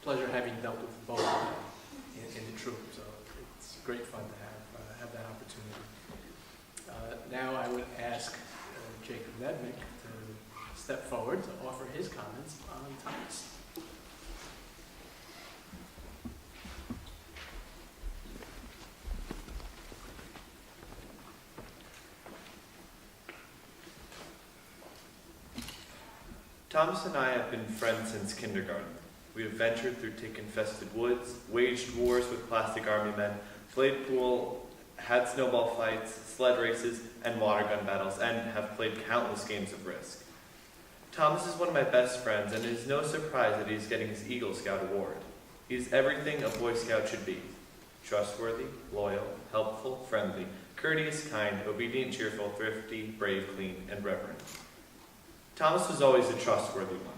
Pleasure having dealt with both in the troop, so it's great fun to have that opportunity. Now I would ask Jacob Nednick to step forward to offer his comments on Thomas. Thomas and I have been friends since kindergarten. We have ventured through tick-infested woods, waged wars with plastic army men, played pool, had snowball fights, sled races, and water gun battles, and have played countless games of Risk. Thomas is one of my best friends, and it is no surprise that he is getting his Eagle Scout award. He is everything a Boy Scout should be: trustworthy, loyal, helpful, friendly, courteous, kind, obedient, cheerful, thrifty, brave, clean, and reverent. Thomas was always a trustworthy one.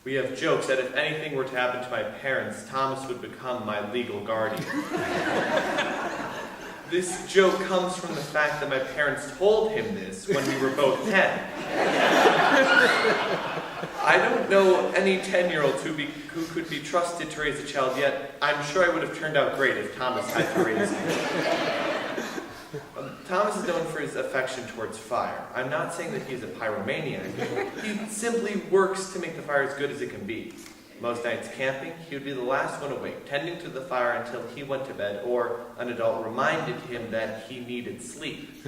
We have jokes that if anything were to happen to my parents, Thomas would become my legal guardian. This joke comes from the fact that my parents told him this when we were both 10. I don't know any 10-year-old who could be trusted to raise a child, yet I'm sure I would have turned out great if Thomas had to raise me. Thomas is known for his affection towards fire. I'm not saying that he's a pyromaniac. He simply works to make the fire as good as it can be. Most nights camping, he would be the last one awake, tending to the fire until he went to bed, or an adult reminded him that he needed sleep.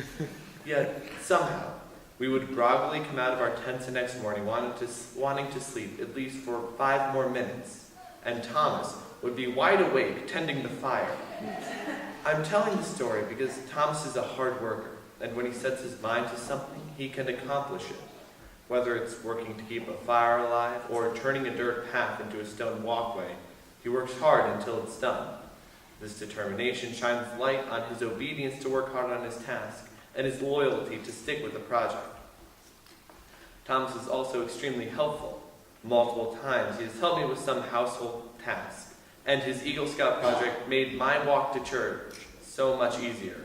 Yet, somehow, we would groggily come out of our tents the next morning wanting to sleep at least for 5 more minutes, and Thomas would be wide awake, tending the fire. I'm telling the story because Thomas is a hard worker, and when he sets his mind to something, he can accomplish it. Whether it's working to keep a fire alive or turning a dirt path into a stone walkway, he works hard until it's done. This determination shines light on his obedience to work hard on his task and his loyalty to stick with the project. Thomas is also extremely helpful. Multiple times he has helped me with some household task, and his Eagle Scout project made my walk to church so much easier.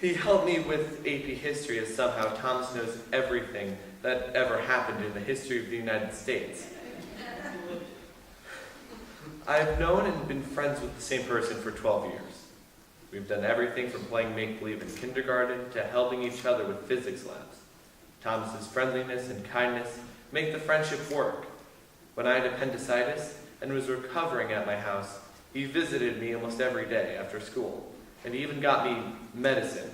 He helped me with AP history, as somehow Thomas knows everything that ever happened in the history of the United States. I've known and been friends with the same person for 12 years. We've done everything from playing make-believe in kindergarten to helping each other with physics labs. Thomas's friendliness and kindness make the friendship work. When I had appendicitis and was recovering at my house, he visited me almost every day after school, and he even got me medicine,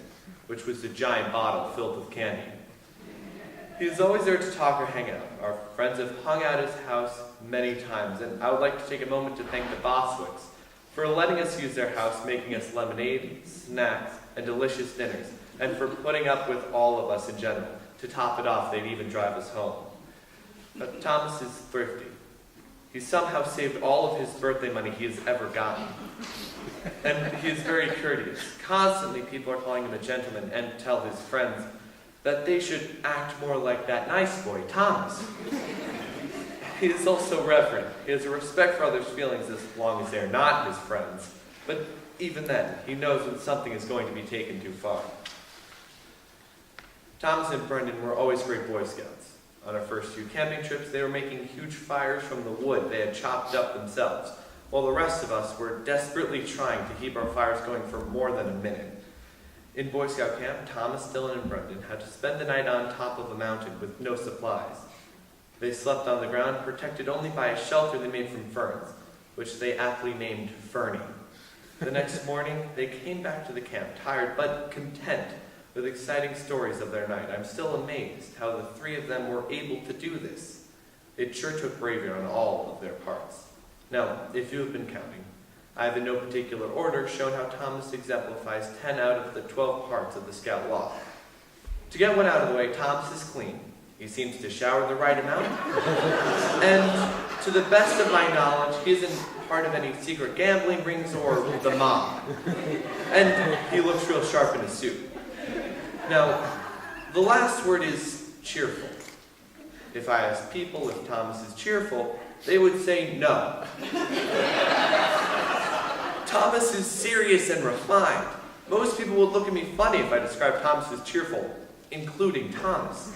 which was a giant bottle filled with candy. He is always there to talk or hang out. Our friends have hung out at his house many times, and I would like to take a moment to thank the Bostwicks for letting us use their house, making us lemonade, snacks, and delicious dinners, and for putting up with all of us in general. To top it off, they'd even drive us home. But Thomas is thrifty. He somehow saved all of his birthday money he has ever gotten. And he is very courteous. Constantly, people are calling him a gentleman and tell his friends that they should act more like that nice boy, Thomas. He is also reverent. He has a respect for others' feelings as long as they're not his friends. But even then, he knows when something is going to be taken too far. Thomas and Brendan were always great Boy Scouts. On our first few camping trips, they were making huge fires from the wood they had chopped up themselves, while the rest of us were desperately trying to keep our fires going for more than a minute. In Boy Scout camp, Thomas, Dylan, and Brendan had to spend the night on top of a mountain with no supplies. They slept on the ground, protected only by a shelter they made from ferns, which they aptly named Fernie. The next morning, they came back to the camp, tired but content, with exciting stories of their night. I'm still amazed how the 3 of them were able to do this. It sure took bravery on all of their parts. Now, if you have been counting, I have in no particular order shown how Thomas exemplifies 10 out of the 12 parts of the Scout Law. To get one out of the way, Thomas is clean. He seems to shower the right amount. And to the best of my knowledge, he isn't part of any secret gambling rings or the mob. And he looks real sharp in his suit. Now, the last word is cheerful. If I ask people if Thomas is cheerful, they would say no. Thomas is serious and refined. Most people would look at me funny if I described Thomas as cheerful, including Thomas.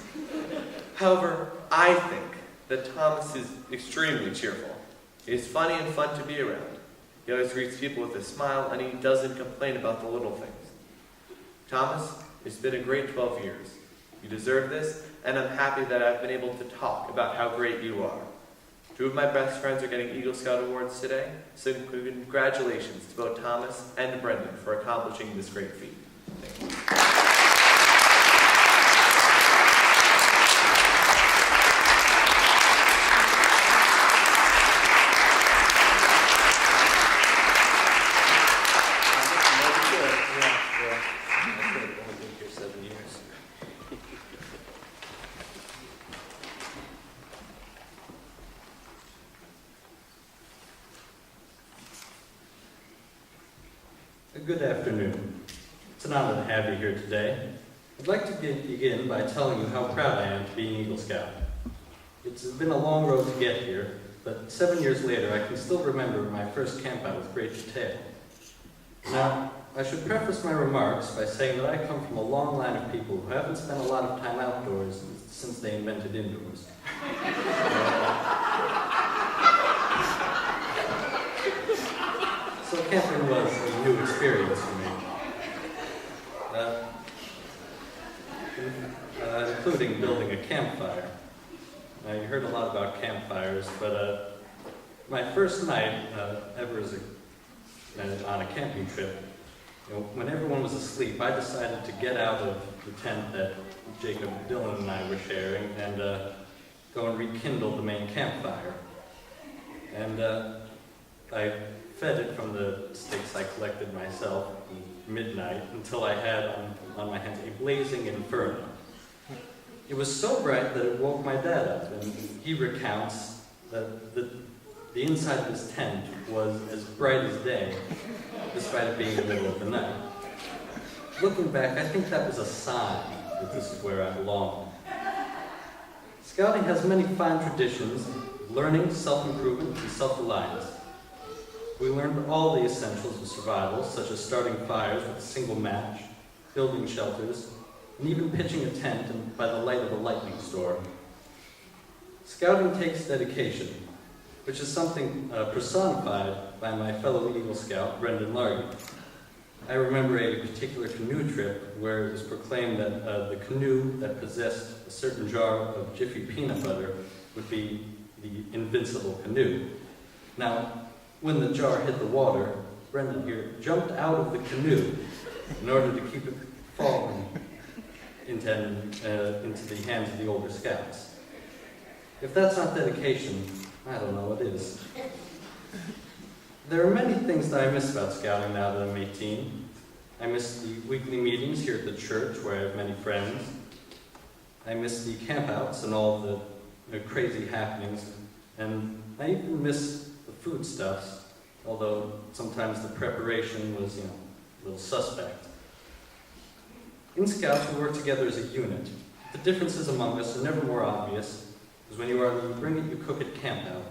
However, I think that Thomas is extremely cheerful. He is funny and fun to be around. He always greets people with a smile, and he doesn't complain about the little things. Thomas, it's been a great 12 years. You deserve this, and I'm happy that I've been able to talk about how great you are. 2 of my best friends are getting Eagle Scout awards today, so congratulations to both Thomas and Brendan for accomplishing this great feat. Thank you. Good afternoon. It's an honor to have you here today. I'd like to begin by telling you how proud I am to be an Eagle Scout. It's been a long road to get here, but 7 years later I can still remember my first camp out with great detail. Now, I should preface my remarks by saying that I come from a long line of people who haven't spent a lot of time outdoors since they invented indoors. So camping was a new experience for me, including building a campfire. Now, you heard a lot about campfires, but my first night ever on a camping trip, when everyone was asleep, I decided to get out of the tent that Jacob, Dylan, and I were sharing and go and rekindle the main campfire. And I fed it from the sticks I collected myself at midnight until I had on my hands a blazing inferno. It was so bright that it woke my dad up, and he recounts that the inside of his tent was as bright as day, despite it being the middle of the night. Looking back, I think that was a sign that this is where I belong. Scouting has many fine traditions of learning, self-improvement, and self-reliance. We learned all the essentials of survival, such as starting fires with a single match, building shelters, and even pitching a tent by the light of a lightning storm. Scouting takes dedication, which is something personified by my fellow Eagle Scout, Brendan Largy. I remember a particular canoe trip where it was proclaimed that the canoe that possessed a certain jar of Jiffy peanut butter would be the invincible canoe. Now, when the jar hit the water, Brendan here jumped out of the canoe in order to keep it from falling into the hands of the older scouts. If that's not dedication, I don't know what is. There are many things that I miss about scouting now that I'm 18. I miss the weekly meetings here at the church where I have many friends. I miss the campouts and all the crazy happenings. And I even miss the foodstuffs, although sometimes the preparation was, a little suspect. In Scouts, we work together as a unit. The differences among us are never more obvious, because when you bring it, you cook at campout,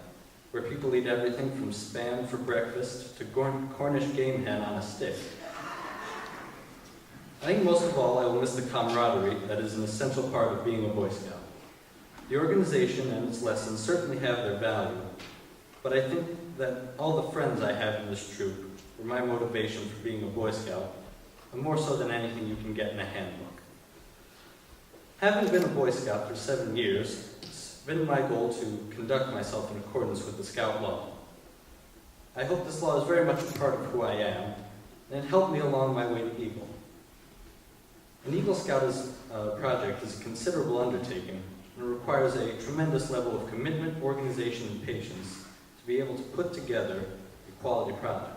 where people eat everything from Spam for breakfast to Cornish game hen on a stick. I think most of all, I will miss the camaraderie that is an essential part of being a Boy Scout. The organization and its lessons certainly have their value, but I think that all the friends I have in this troop were my motivation for being a Boy Scout, and more so than anything you can get in a handbook. Having been a Boy Scout for 7 years, it's been my goal to conduct myself in accordance with the Scout law. I hope this law is very much a part of who I am, and it helped me along my way to Eagle. An Eagle Scout project is a considerable undertaking, and it requires a tremendous level of commitment, organization, and patience to be able to put together a quality product.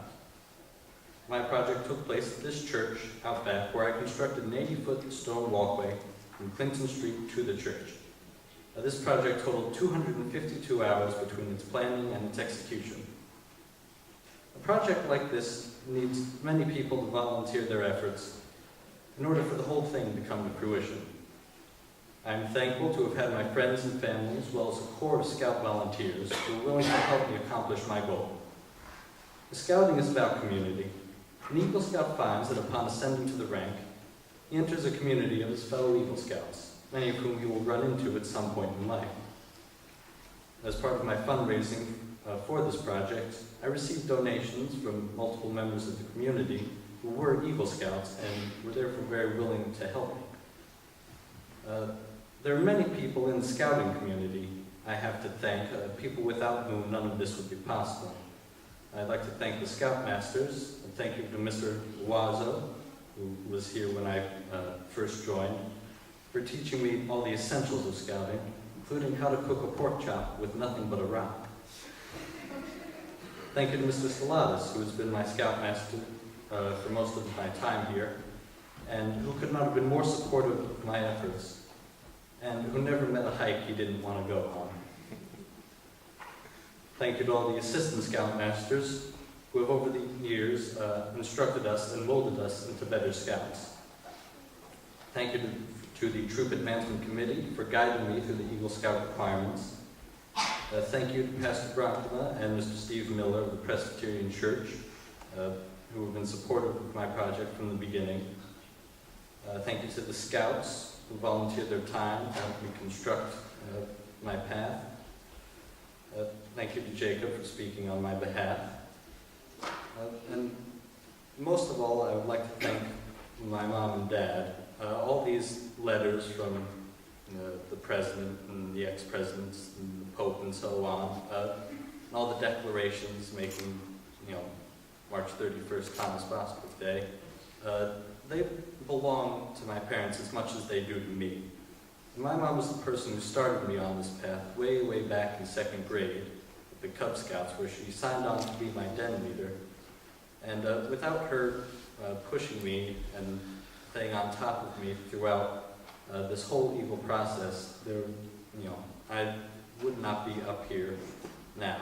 My project took place at this church out back, where I constructed an 80-foot stone walkway from Clinton Street to the church. This project totaled 252 hours between its planning and its execution. A project like this needs many people to volunteer their efforts in order for the whole thing to come to fruition. I am thankful to have had my friends and family, as well as a core of Scout volunteers who are willing to help me accomplish my goal. Scouting is about community. An Eagle Scout finds that upon ascending to the rank, he enters a community of his fellow Eagle Scouts, many of whom he will run into at some point in life. As part of my fundraising for this project, I received donations from multiple members of the community who were Eagle Scouts and were therefore very willing to help me. There are many people in the scouting community I have to thank, people without whom none of this would be possible. I'd like to thank the Scoutmasters, and thank you to Mr. Wazo, who was here when I first joined, for teaching me all the essentials of scouting, including how to cook a pork chop with nothing but a rock. Thank you to Mr. Saladas, who has been my Scoutmaster for most of my time here, and who could not have been more supportive of my efforts, and who never met a hike he didn't want to go on. Thank you to all the Assistant Scoutmasters who have over the years instructed us and molded us into better Scouts. Thank you to the Troop Advancement Committee for guiding me through the Eagle Scout requirements. Thank you to Pastor Brockma and Mr. Steve Miller of the Presbyterian Church, who have been supportive of my project from the beginning. Thank you to the Scouts who volunteered their time to help me construct my path. Thank you to Jacob for speaking on my behalf. And most of all, I would like to thank my mom and dad. All these letters from the president and the ex-presidents and the Pope and so on, and all the declarations making, March 31st, Thomas Bostwick Day, they belong to my parents as much as they do to me. My mom was the person who started me on this path way, way back in 2nd grade at the Cub Scouts, where she signed on to be my den leader. And without her pushing me and staying on top of me throughout this whole Eagle process, I would not be up here now.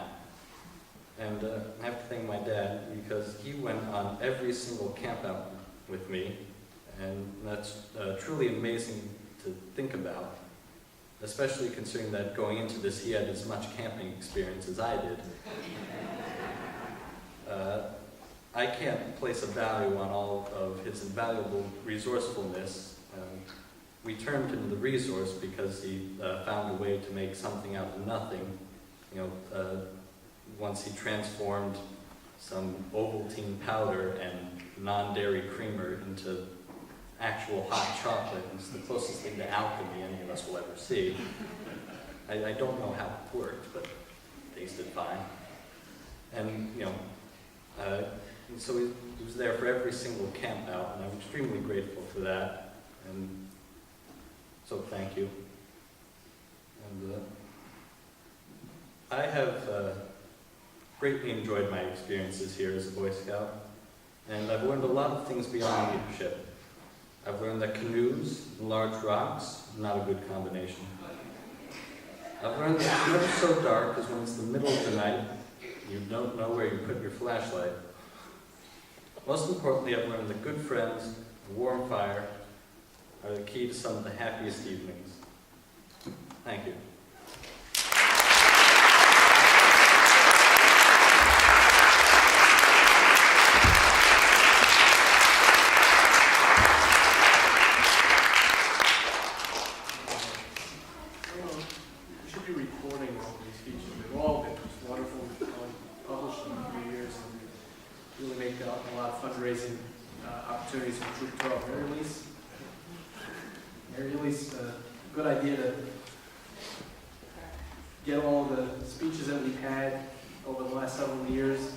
And I have to thank my dad because he went on every single camp out with me, and that's truly amazing to think about, especially considering that going into this he had as much camping experience as I did. I can't place a value on all of his invaluable resourcefulness. We termed him the resource because he found a way to make something out of nothing. Once he transformed some Ovaltine powder and non-dairy creamer into actual hot chocolate. It's the closest thing to alchemy any of us will ever see. I don't know how it worked, but it tasted fine. And, so he was there for every single camp out, and I'm extremely grateful for that. And so thank you. And I have greatly enjoyed my experiences here as a Boy Scout, and I've learned a lot of things beyond leadership. I've learned that canoes and large rocks are not a good combination. I've learned that it's never so dark as when it's the middle of the night, you don't know where you put your flashlight. Most importantly, I've learned that good friends and warm fire are the key to some of the happiest evenings. Thank you. We should be recording all these speeches. They've all been wonderful, published in a few years, and really make a lot of fundraising opportunities for Troop 12. Mary Lee's a good idea to get all the speeches that we've had over the last several years